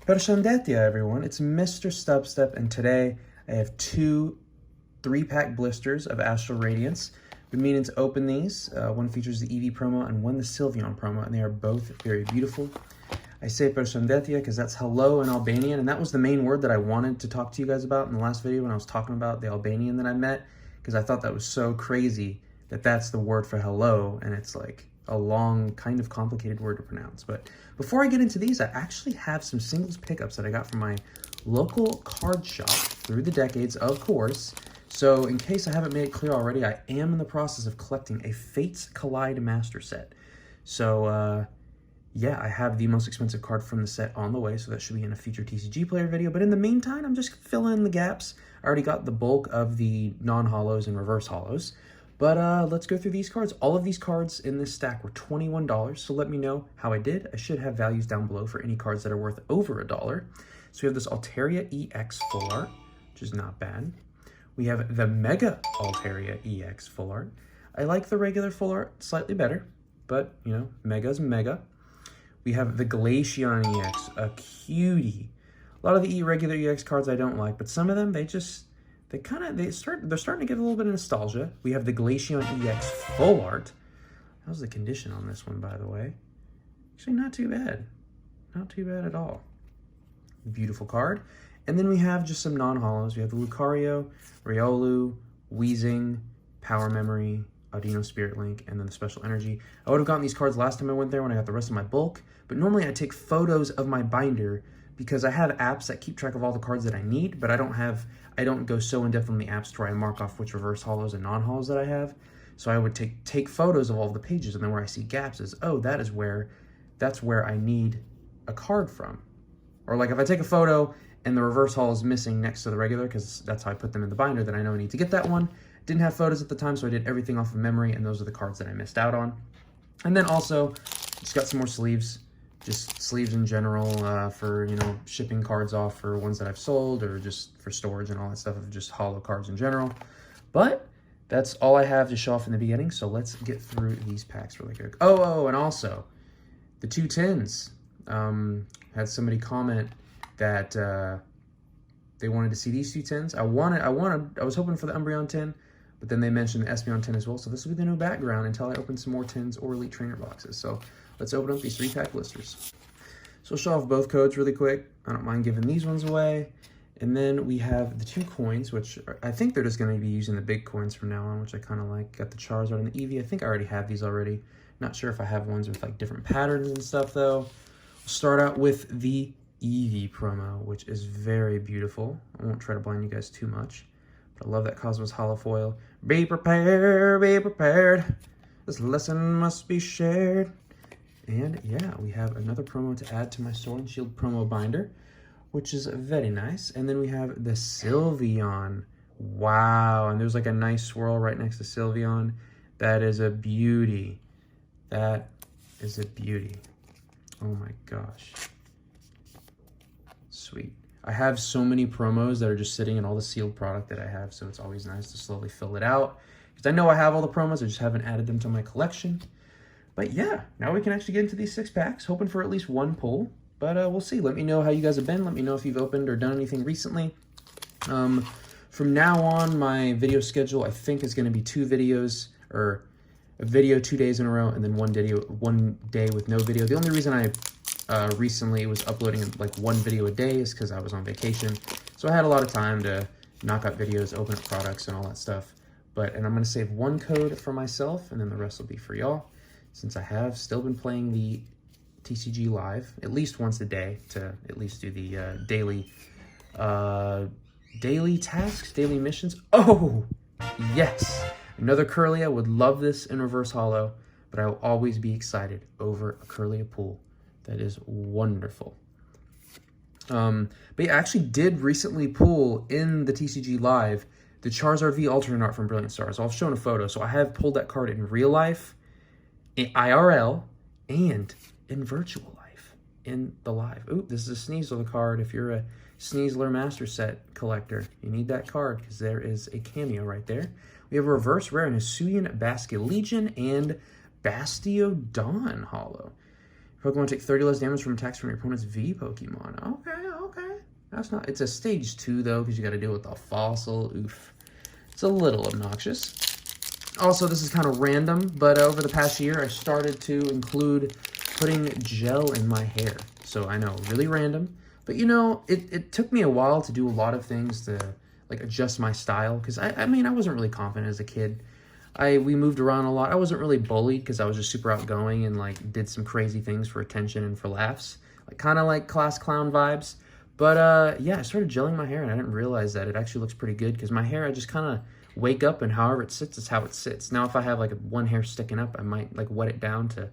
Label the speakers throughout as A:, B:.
A: Pershandetia, everyone. It's MisterStubstep, and today I have two 3-pack blisters of Astral Radiance. Been meaning to open these. One features the Eevee promo and one the Sylveon promo, and they are both very beautiful. I say Pershandetia because that's hello in Albanian, and that was the main word that I wanted to talk to you guys about in the last video when I was talking about the Albanian that I met, because I thought that was so crazy that that's the word for hello, and it's like a long, kind of complicated word to pronounce. But before I get into these, I actually have some singles pickups that I got from my local card shop through the decades, of course. So in case I haven't made it clear already, I am in the process of collecting a Fates Collide Master Set. So yeah, I have the most expensive card from the set on the way, so that should be in a future TCG player video. But in the meantime, I'm just filling in the gaps. I already got the bulk of the non-holos and reverse holos. But let's go through these cards. All of these cards in this stack were $21, so let me know how I did. I should have values down below for any cards that are worth over $1. So we have this Altaria EX Full Art, which is not bad. We have the Mega Altaria EX Full Art. I like the regular Full Art slightly better, but, you know, Mega's Mega. We have the Glaceon EX, a cutie. A lot of the regular EX cards I don't like, but some of them, they're starting to give a little bit of nostalgia. We have the Glaceon EX Full Art. How's the condition on this one, by the way? Actually, not too bad. Not too bad at all. Beautiful card. And then we have just some non-holos. We have the Lucario, Riolu, Weezing, Power Memory, Audino Spirit Link, and then the Special Energy. I would have gotten these cards last time I went there when I got the rest of my bulk, but normally I take photos of my binder because I have apps that keep track of all the cards that I need, but I don't go so in-depth on the apps to where I mark off which reverse holos and non-holos that I have. So I would take photos of all the pages, and then where I see gaps is, oh, that's where I need a card from. Or like if I take a photo and the reverse holo is missing next to the regular, because that's how I put them in the binder, then I know I need to get that one. Didn't have photos at the time, so I did everything off of memory, and those are the cards that I missed out on. And then also, just got some more sleeves. Just sleeves in general for, you know, shipping cards off for ones that I've sold, or just for storage and all that stuff of just holo cards in general. But that's all I have to show off in the beginning, so let's get through these packs really quick. Oh, and also, the 2 tins. Had somebody comment that they wanted to see these 2 tins. I was hoping for the Umbreon tin, but then they mentioned the Espeon tin as well, so this will be the new background until I open some more tins or Elite Trainer boxes. So let's open up these 3-pack blisters. So I'll show off both codes really quick. I don't mind giving these ones away. And then we have the 2 coins, which I think they're just going to be using the big coins from now on, which I kind of like. Got the Charizard and the Eevee. I think I already have these already. Not sure if I have ones with like different patterns and stuff though. We'll start out with the Eevee promo, which is very beautiful. I won't try to blind you guys too much, but I love that Cosmos holofoil. Be prepared, be prepared. This lesson must be shared. And yeah, we have another promo to add to my Sword and Shield promo binder, which is very nice. And then we have the Sylveon. Wow, and there's like a nice swirl right next to Sylveon. That is a beauty. That is a beauty. Oh my gosh. Sweet. I have so many promos that are just sitting in all the sealed product that I have, so it's always nice to slowly fill it out. Because I know I have all the promos, I just haven't added them to my collection. But yeah, now we can actually get into these 6 packs, hoping for at least one pull. But we'll see. Let me know how you guys have been. Let me know if you've opened or done anything recently. From now on, my video schedule, I think, is going to be 2 videos, or a video 2 days in a row, and then one day with no video. The only reason I recently was uploading like 1 video a day is because I was on vacation. So I had a lot of time to knock out videos, open up products, and all that stuff. And I'm going to save 1 code for myself, and then the rest will be for y'all, since I have still been playing the TCG Live at least once a day to at least do the daily tasks, daily missions. Oh, yes! Another Kirlia. Would love this in reverse holo, but I will always be excited over a Kirlia pool. That is wonderful. But yeah, I actually did recently pull in the TCG Live the Charizard V alternate art from Brilliant Stars. I've shown a photo, so I have pulled that card in real life, in IRL, and in virtual life, in the live. Ooh, this is a Sneasler card. If you're a Sneasler Master Set collector, you need that card because there is a cameo right there. We have a reverse rare, an Hisuian Basculegion and Bastiodon holo. Pokemon take 30 less damage from attacks from your opponent's V Pokemon. Okay, okay. That's not... It's a stage 2, though, because you got to deal with the fossil. Oof. It's a little obnoxious. Also, this is kind of random, but over the past year, I started to include putting gel in my hair. So I know, really random. But, you know, it took me a while to do a lot of things to, like, adjust my style. Because, I mean, I wasn't really confident as a kid. We moved around a lot. I wasn't really bullied because I was just super outgoing and, like, did some crazy things for attention and for laughs. Like, kind of like class clown vibes. But, yeah, I started gelling my hair, and I didn't realize that it actually looks pretty good. Because my hair, I just kind of wake up, and however it sits is how it sits. Now, if I have, like, one hair sticking up, I might, like, wet it down to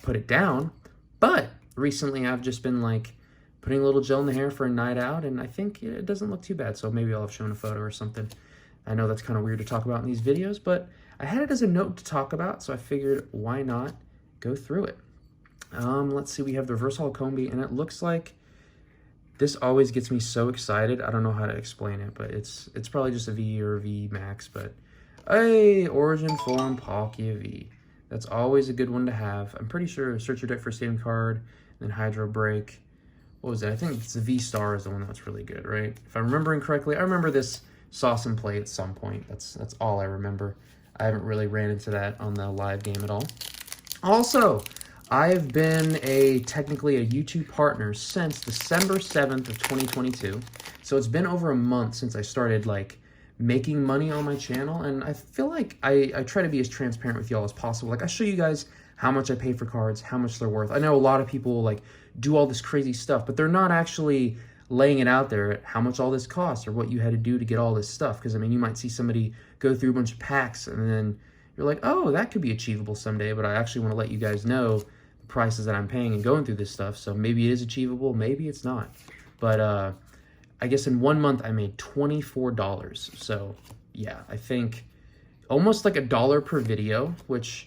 A: put it down. But recently, I've just been, like, putting a little gel in the hair for a night out, and I think it doesn't look too bad. So maybe I'll have shown a photo or something. I know that's kind of weird to talk about in these videos, but I had it as a note to talk about, so I figured why not go through it. Let's see, we have the Reverse Holocombi, and it looks like this always gets me so excited. I don't know how to explain it, but it's probably just a V or a V Max, but hey, Origin Form Palkia V. That's always a good one to have. I'm pretty sure search your deck for Stadium card, then Hydro Break. What was it? I think it's the V-Star is the one that's really good, right? If I'm remembering correctly, I remember this saw some play at some point. That's all I remember. I haven't really ran into that on the live game at all. Also, I've been technically a YouTube partner since December 7th of 2022. So it's been over a month since I started like making money on my channel, and I feel like I try to be as transparent with y'all as possible. Like I show you guys how much I pay for cards, how much they're worth. I know a lot of people like do all this crazy stuff, but they're not actually laying it out there how much all this costs or what you had to do to get all this stuff. Because I mean, you might see somebody go through a bunch of packs and then you're like, oh, that could be achievable someday, but I actually want to let you guys know the prices that I'm paying and going through this stuff. So maybe it is achievable, maybe it's not. But I guess in 1 month I made $24. So yeah, I think almost like $1 per video, which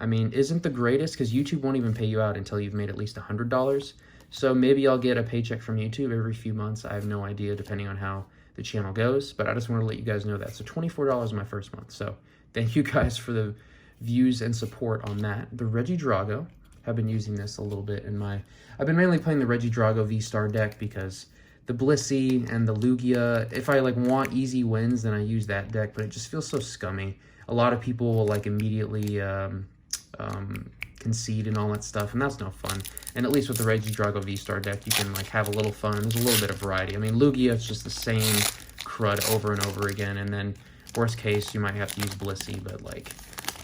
A: I mean isn't the greatest because YouTube won't even pay you out until you've made at least $100. So maybe I'll get a paycheck from YouTube every few months. I have no idea depending on how the channel goes, but I just want to let you guys know that. So $24 in my first month. So thank you guys for the views and support on that. The Regidrago, have been using this a little bit in my... I've been mainly playing the Regidrago V-Star deck because the Blissey and the Lugia, if I like want easy wins, then I use that deck, but it just feels so scummy. A lot of people will like immediately concede and all that stuff, and that's no fun. And at least with the Regidrago V-Star deck, you can like have a little fun. There's a little bit of variety. I mean, Lugia, it's just the same crud over and over again, and then worst case, you might have to use Blissey, but like,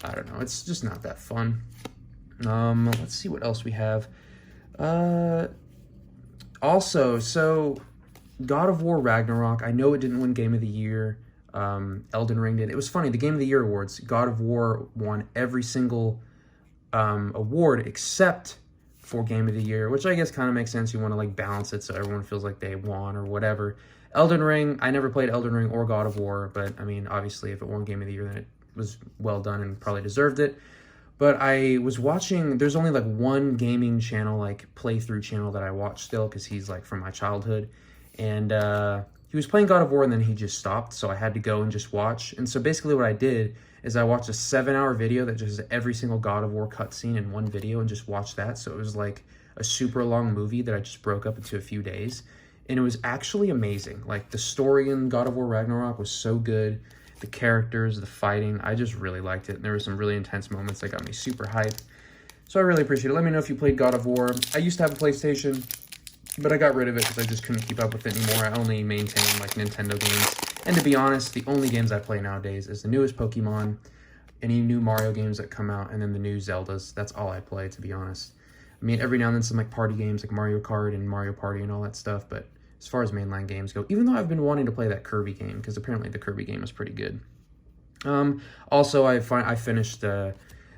A: I don't know. It's just not that fun. Let's see what else we have. Also, so God of War Ragnarok, I know it didn't win Game of the Year. Elden Ring did. It was funny, the Game of the Year awards, God of War won every single award except for Game of the Year, which I guess kind of makes sense. You want to like balance it so everyone feels like they won or whatever. Elden Ring, I never played Elden Ring or God of War, but I mean, obviously if it won Game of the Year, then it was well done and probably deserved it. But I was watching, there's only like one gaming channel, like playthrough channel that I watch still because he's like from my childhood. And he was playing God of War and then he just stopped. So I had to go and just watch. And so basically what I did is I watched a 7-hour video that just has every single God of War cutscene in one video and just watched that. So it was like a super long movie that I just broke up into a few days. And it was actually amazing. Like the story in God of War Ragnarok was so good. The characters, the fighting, I just really liked it. And there were some really intense moments that got me super hyped. So I really appreciate it. Let me know if you played God of War. I used to have a PlayStation, but I got rid of it because I just couldn't keep up with it anymore. I only maintain like Nintendo games. And to be honest, the only games I play nowadays is the newest Pokemon, any new Mario games that come out, and then the new Zeldas. That's all I play, to be honest. I mean, every now and then some like party games like Mario Kart and Mario Party and all that stuff, but as far as mainline games go, even though I've been wanting to play that Kirby game, because apparently the Kirby game is pretty good. Also, I finished the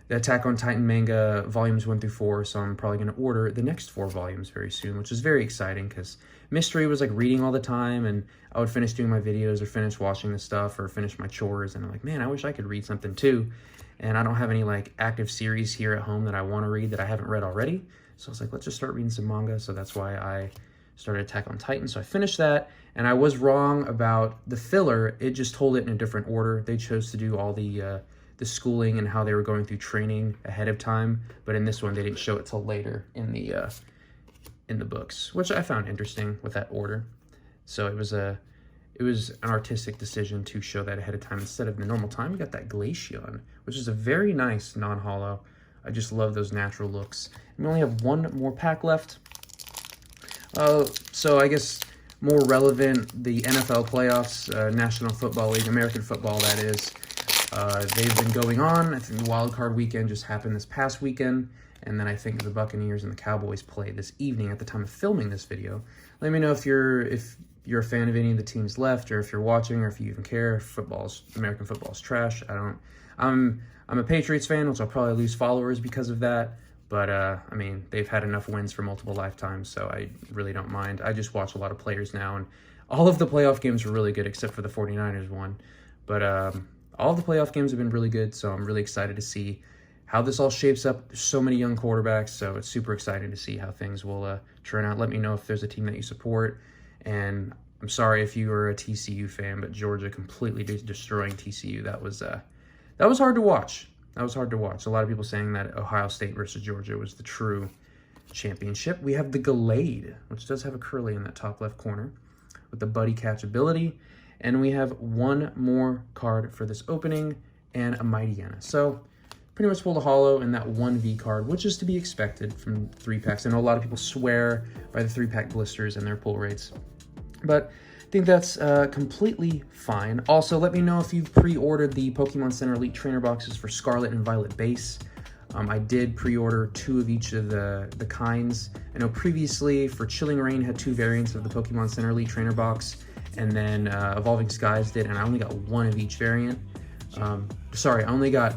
A: Attack on Titan manga volumes 1 through 4, so I'm probably going to order the next 4 volumes very soon, which is very exciting, because Mystery was like reading all the time, and I would finish doing my videos, or finish watching the stuff, or finish my chores, and I'm like, man, I wish I could read something too, and I don't have any like active series here at home that I want to read that I haven't read already, so I was like, let's just start reading some manga, so that's why I started Attack on Titan. So I finished that, and I was wrong about the filler. It just told it in a different order. They chose to do all the the schooling and how they were going through training ahead of time, but in this one they didn't show it till later in the books, which I found interesting with that order. So it was an artistic decision to show that ahead of time instead of the normal time. We got that Glaceon, which is a very nice non-holo. I just love those natural looks. And we only have one more pack left. So I guess more relevant, the NFL playoffs, National Football League, American football, that is. They've been going on. I think the wild card weekend just happened this past weekend. And then I think the Buccaneers and the Cowboys play this evening at the time of filming this video. Let me know if you're a fan of any of the teams left, or if you're watching, or if you even care if American football is trash. I'm a Patriots fan, which I'll probably lose followers because of that. But, I mean, they've had enough wins for multiple lifetimes, so I really don't mind. I just watch a lot of players now, and all of the playoff games were really good, except for the 49ers one. But all of the playoff games have been really good, so I'm really excited to see how this all shapes up. There's so many young quarterbacks, so it's super exciting to see how things will turn out. Let me know if there's a team that you support, and I'm sorry if you are a TCU fan, but Georgia completely destroying TCU. That was hard to watch. That was hard to watch. A lot of people saying that Ohio State versus Georgia was the true championship. We have the Gallade, which does have a curly in that top left corner with the buddy catch ability. And we have one more card for this opening and a Mightyena. So pretty much pulled a holo in that 1V card, which is to be expected from 3-packs. I know a lot of people swear by the 3-pack blisters and their pull rates, but I think that's completely fine. Also, let me know if you've pre-ordered the Pokemon Center Elite Trainer boxes for Scarlet and Violet base. I did pre-order 2 of each of the kinds. I know previously for Chilling Reign had 2 variants of the Pokemon Center Elite Trainer box, and then Evolving Skies did, and I only got 1 of each variant. Sorry, I only got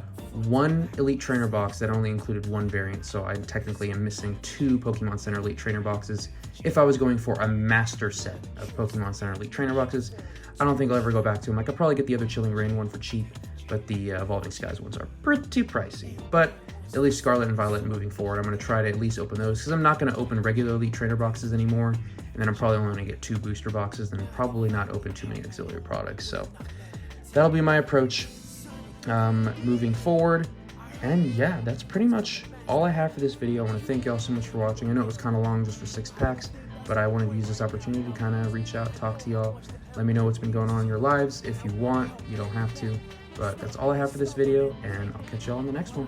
A: 1 Elite Trainer box that only included 1 variant, so I technically am missing 2 Pokemon Center Elite Trainer boxes if I was going for a master set of Pokemon Center Elite Trainer boxes. I don't think I'll ever go back to them. I could probably get the other Chilling Reign one for cheap, but the Evolving Skies ones are pretty pricey. But at least Scarlet and Violet moving forward, I'm going to try to at least open those, because I'm not going to open regular Elite Trainer boxes anymore, and then I'm probably only going to get 2 booster boxes, and probably not open too many auxiliary products. So that'll be my approach moving forward. And yeah, that's pretty much all I have for this video. I want to thank y'all so much for watching. I know it was kind of long just for 6 packs, but I wanted to use this opportunity to kind of reach out, talk to y'all. Let me know what's been going on in your lives. If you want, you don't have to. But that's all I have for this video, and I'll catch y'all in the next one.